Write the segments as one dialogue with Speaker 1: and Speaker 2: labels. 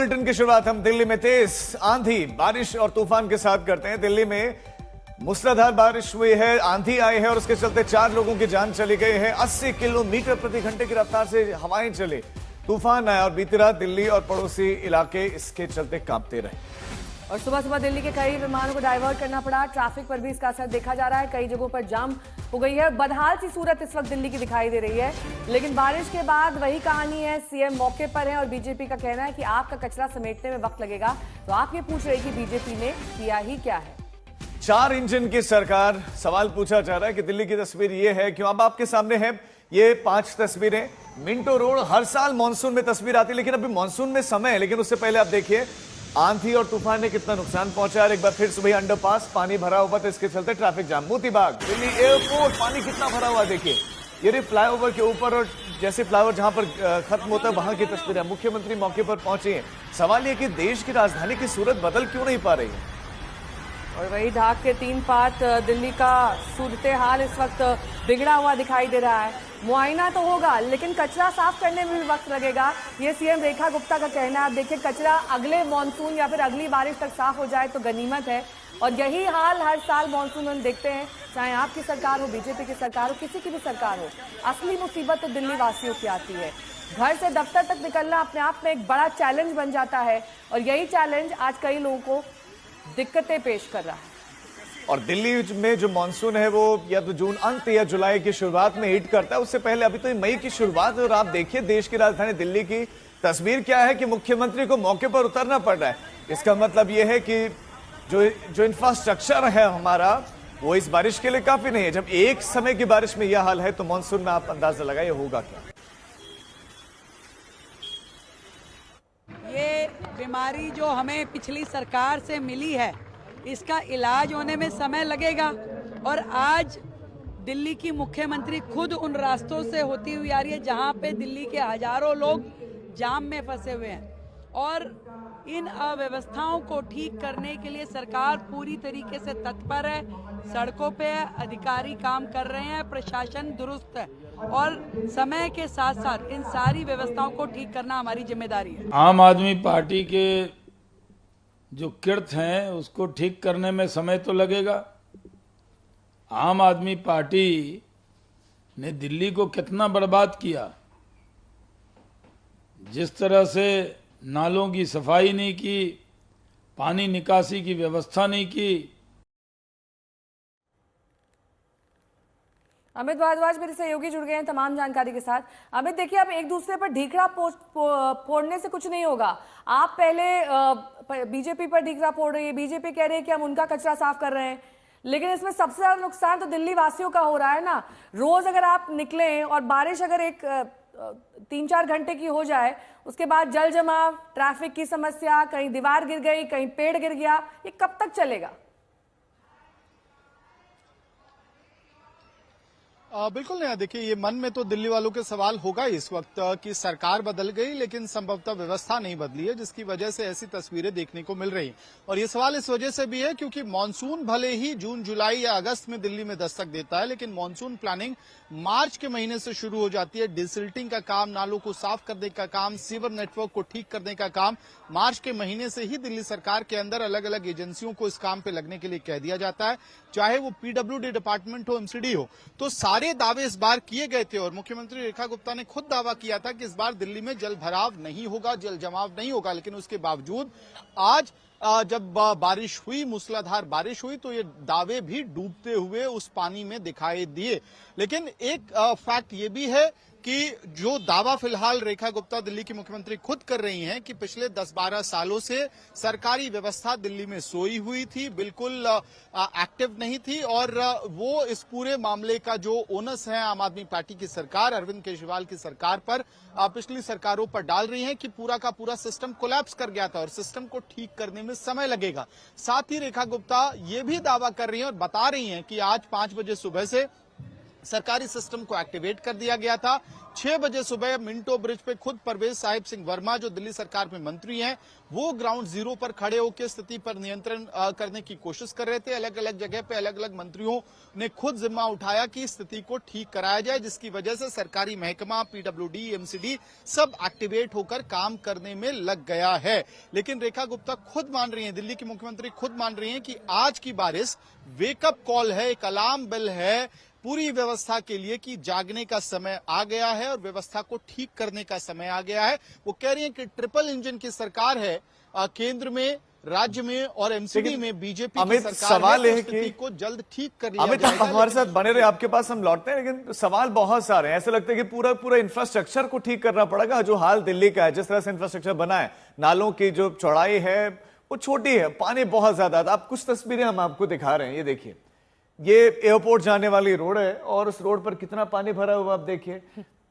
Speaker 1: Bulletin की शुरुआत हम दिल्ली में तेज आंधी, बारिश और तूफान के साथ करते हैं। दिल्ली में मूसलाधार बारिश हुई है, आंधी आई है और उसके चलते 4 लोगों की जान चली गई है। 80 किलोमीटर प्रति घंटे की रफ्तार से हवाएं चली, तूफान आया और बीती रात दिल्ली और पड़ोसी इलाके इसके चलते कांपते रहे।
Speaker 2: और सुबह सुबह दिल्ली के कई विमानों को डाइवर्ट करना पड़ा। ट्रैफिक पर भी इसका असर देखा जा रहा है, कई जगहों पर जाम हो गई है। बदहाल सी सूरत इस वक्त दिल्ली की दिखाई दे रही है, लेकिन बारिश के बाद वही कहानी है। सीएम मौके पर है और बीजेपी का कहना है कि आपका कचरा समेटने में वक्त लगेगा। तो आप ये पूछ रहे कि बीजेपी ने किया ही क्या है।
Speaker 1: 4 इंजन की सरकार, सवाल पूछा जा रहा है कि दिल्ली की तस्वीर ये है क्यों। अब आपके सामने है ये 5 तस्वीरें। मिंटो रोड, हर साल मानसून में तस्वीर आती है, लेकिन अभी मानसून में समय है। लेकिन उससे पहले आप देखिए आंधी और तूफान ने कितना नुकसान पहुंचा। एक बार फिर सुबह अंडरपास पानी भरा हुआ, तो इसके चलते traffic jam. Motibagh, Delhi airport, पानी कितना भरा हुआ देखिए। ये फ्लाईओवर के ऊपर और जैसे फ्लाईओवर जहां पर खत्म होता है वहां की तस्वीर है। मुख्यमंत्री मौके पर पहुंचे हैं। सवाल यह कि देश की राजधानी की सूरत बदल क्यों नहीं पा रही है।
Speaker 2: और वही ढाक के 3 पात दिल्ली का सूरत हाल इस वक्त बिगड़ा हुआ दिखाई दे रहा है। मुआयना तो होगा, लेकिन कचरा साफ करने में भी वक्त लगेगा, ये सीएम रेखा गुप्ता का कहना है। आप देखिए, कचरा अगले मानसून या फिर अगली बारिश तक साफ हो जाए तो गनीमत है। और यही हाल हर साल मानसून में देखते हैं, चाहे आपकी सरकार हो, बीजेपी की सरकार हो, किसी की भी सरकार हो। असली मुसीबत तो दिल्ली वासियों की आती है। घर से दफ्तर तक निकलना अपने आप में एक बड़ा चैलेंज बन जाता है, और यही चैलेंज आज कई लोगों को दिक्कतें पेश कर रहा है।
Speaker 1: और दिल्ली में जो मानसून है वो या तो जून अंत या जुलाई की शुरुआत में हिट करता है। उससे पहले अभी तो ये मई की शुरुआत है। और आप देखिए देश की राजधानी दिल्ली की तस्वीर क्या है कि मुख्यमंत्री को मौके पर उतरना पड़ रहा है। इसका मतलब ये है कि जो इंफ्रास्ट्रक्चर है हमारा, वो इस बारिश के लिए काफी नहीं है। जब एक समय की बारिश में यह हाल है तो मानसून में आप अंदाजा लगाइए होगा क्या।
Speaker 3: ये बीमारी जो हमें पिछली सरकार से मिली है, इसका इलाज होने में समय लगेगा। और आज दिल्ली की मुख्यमंत्री खुद उन रास्तों से होती हुई आ रही है जहां पे दिल्ली के हजारों लोग जाम में फंसे हुए हैं। और इन अव्यवस्थाओं को ठीक करने के लिए सरकार पूरी तरीके से तत्पर है, सड़कों पे है, अधिकारी काम कर रहे हैं, प्रशासन दुरुस्त है। और समय के साथ साथ इन सारी व्यवस्थाओं को ठीक करना हमारी जिम्मेदारी है।
Speaker 4: आम आदमी पार्टी के जो किर्त हैं उसको ठीक करने में समय तो लगेगा। आम आदमी पार्टी ने दिल्ली को कितना बर्बाद किया। जिस तरह से नालों की सफाई नहीं की, पानी निकासी की व्यवस्था नहीं की।
Speaker 2: अमित भारद्वाज मेरे सहयोगी जुड़ गए हैं तमाम जानकारी के साथ। अमित देखिए, अब एक दूसरे पर ढीकरा फोड़ने से कुछ नहीं होगा। आप पहले बीजेपी पर ढीकरा फोड़ रही है, बीजेपी कह रही है कि हम उनका कचरा साफ कर रहे हैं, लेकिन इसमें सबसे ज्यादा नुकसान तो दिल्ली वासियों का हो रहा है ना। रोज अगर आप निकलें और बारिश अगर एक 3-4 घंटे की हो जाए, उसके बाद जल जमाव, ट्रैफिक की समस्या, कहीं दीवार गिर गई, कहीं पेड़ गिर गया, ये कब तक चलेगा।
Speaker 5: बिल्कुल नहीं। देखिए, ये मन में तो दिल्ली वालों के सवाल होगा इस वक्त कि सरकार बदल गई लेकिन संभवतः व्यवस्था नहीं बदली है, जिसकी वजह से ऐसी तस्वीरें देखने को मिल रही हैं। और ये सवाल इस वजह से भी है क्योंकि मानसून भले ही जून, जुलाई या अगस्त में दिल्ली में दस्तक देता है, लेकिन मानसून प्लानिंग मार्च के महीने से शुरू हो जाती है। डिसिल्टिंग का काम, नालों को साफ करने का काम, सीवर नेटवर्क को ठीक करने का काम मार्च के महीने से ही दिल्ली सरकार के अंदर अलग अलग एजेंसियों को इस काम पे लगने के लिए कह दिया जाता है, चाहे वो पीडब्ल्यूडी डिपार्टमेंट हो, एमसीडी हो। तो सारे दावे इस बार किए गए थे और मुख्यमंत्री रेखा गुप्ता ने खुद दावा किया था कि इस बार दिल्ली में जल भराव नहीं होगा, जल जमाव नहीं होगा। लेकिन उसके बावजूद आज जब बारिश हुई, मूसलाधार बारिश हुई, तो ये दावे भी डूबते हुए उस पानी में दिखाई दिए। लेकिन एक फैक्ट ये भी है कि जो दावा फिलहाल रेखा गुप्ता दिल्ली की मुख्यमंत्री खुद कर रही हैं कि पिछले 10-12 सालों से सरकारी व्यवस्था दिल्ली में सोई हुई थी, बिल्कुल एक्टिव नहीं थी। और वो इस पूरे मामले का जो ओनस है आम आदमी पार्टी की सरकार, अरविंद केजरीवाल की सरकार पर, पिछली सरकारों पर डाल रही हैं कि पूरा का पूरा सिस्टम कोलैप्स कर गया था और सिस्टम को ठीक करने में समय लगेगा। साथ ही रेखा गुप्ता ये भी दावा कर रही हैं और बता रही हैं कि आज 5 बजे सुबह से सरकारी सिस्टम को एक्टिवेट कर दिया गया था। 6 बजे सुबह मिंटो ब्रिज पे खुद परवेज साहिब सिंह वर्मा, जो दिल्ली सरकार में मंत्री हैं, वो ग्राउंड जीरो पर खड़े होकर स्थिति पर नियंत्रण करने की कोशिश कर रहे थे। अलग अलग जगह पे अलग अलग मंत्रियों ने खुद जिम्मा उठाया कि स्थिति को ठीक कराया जाए, जिसकी वजह से सरकारी महकमा, पीडब्ल्यूडी, एमसीडी सब एक्टिवेट होकर काम करने में लग गया है। लेकिन रेखा गुप्ता खुद मान रही हैं, दिल्ली की मुख्यमंत्री खुद मान रही हैं कि आज की बारिश वेकअप कॉल है, एक अलार्म बेल है पूरी व्यवस्था के लिए कि जागने का समय आ गया है और व्यवस्था को ठीक करने का समय आ गया है। वो कह रही हैं कि ट्रिपल इंजन की सरकार है, केंद्र में, राज्य में और एमसीडी में बीजेपी की सरकार
Speaker 1: सवाल है
Speaker 5: स्थिति को जल्द ठीक कर लिया
Speaker 1: अमित,
Speaker 5: जाएगा।
Speaker 1: हमारे साथ बने रहे, आपके पास हम लौटते हैं, लेकिन सवाल बहुत सारे हैं। ऐसा लगता है कि पूरा इंफ्रास्ट्रक्चर को ठीक करना पड़ेगा। जो हाल दिल्ली का है, जिस तरह से इंफ्रास्ट्रक्चर बना है, नालों की जो चौड़ाई है वो छोटी है, पानी बहुत ज्यादा था। आप कुछ तस्वीरें हम आपको दिखा रहे हैं, ये देखिए, ये एयरपोर्ट जाने वाली रोड है और उस रोड पर कितना पानी भरा हुआ आप देखिए,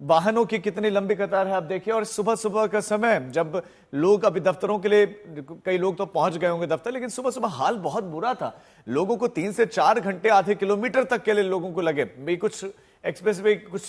Speaker 1: वाहनों की कितनी लंबी कतार है आप देखिए। और सुबह सुबह का समय, जब लोग अभी दफ्तरों के लिए, कई लोग तो पहुंच गए होंगे दफ्तर, लेकिन सुबह सुबह हाल बहुत बुरा था। लोगों को 3 से 4 घंटे, आधे किलोमीटर तक के लिए लोगों को लगे। भी कुछ एक्सप्रेस वे, कुछ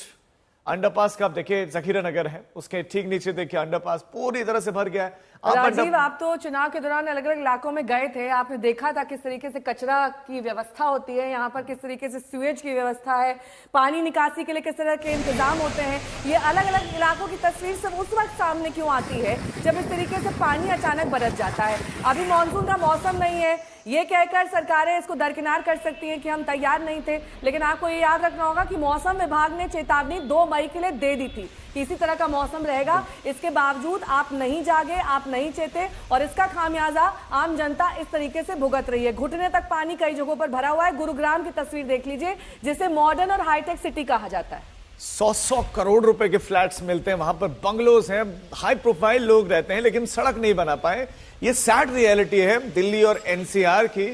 Speaker 1: अंडरपास का आप देखिए, जखीरा नगर है, उसके ठीक नीचे देखिए अंडरपास पूरी तरह से भर गया है।
Speaker 2: राजीव, आप तो चुनाव के दौरान अलग अलग इलाकों में गए थे, आपने देखा था किस तरीके से कचरा की व्यवस्था होती है, यहाँ पर किस तरीके से सीवेज की व्यवस्था है, पानी निकासी के लिए किस तरह के इंतजाम होते हैं। ये अलग अलग इलाकों की तस्वीर सब उस वक्त सामने क्यों आती है जब इस तरीके से पानी अचानक बरस जाता है? अभी मानसून का मौसम नहीं है, ये कहकर सरकारें इसको दरकिनार कर सकती हैं कि हम तैयार नहीं थे, लेकिन आपको ये याद रखना होगा कि मौसम विभाग ने चेतावनी 2 मई के लिए दे दी थी कि इसी तरह का मौसम रहेगा। इसके बावजूद आप नहीं जागे, आप नहीं चेते, और इसका खामियाजा आम जनता इस तरीके से भुगत रही है। घुटने तक पानी कई जगहों पर भरा हुआ है। गुरुग्राम की तस्वीर देख लीजिए, जिसे मॉडर्न और हाईटेक सिटी कहा जाता है।
Speaker 1: 100 करोड़ रुपए के फ्लैट्स मिलते हैं वहां पर, बंगलोज हैं, हाई प्रोफाइल लोग रहते हैं, लेकिन सड़क नहीं बना पाए। ये सैड रियलिटी है दिल्ली और एनसीआर की,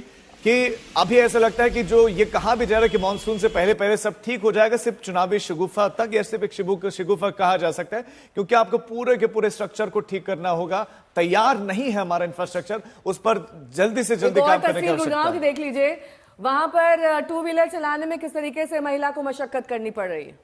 Speaker 1: कि अभी ऐसा लगता है कि जो ये कहा भी जा रहा है कि मानसून से पहले सब ठीक हो जाएगा, सिर्फ चुनावी शगुफा तक, या सिर्फ एक शगुफा कहा जा सकता है, क्योंकि आपको पूरे के पूरे स्ट्रक्चर को ठीक करना होगा। तैयार नहीं है हमारा इंफ्रास्ट्रक्चर, उस पर जल्दी से जल्दी काम करने की आवश्यकता है।
Speaker 2: देख लीजिए, वहां पर 2 व्हीलर चलाने में किस तरीके से महिला को मशक्कत करनी पड़ रही है।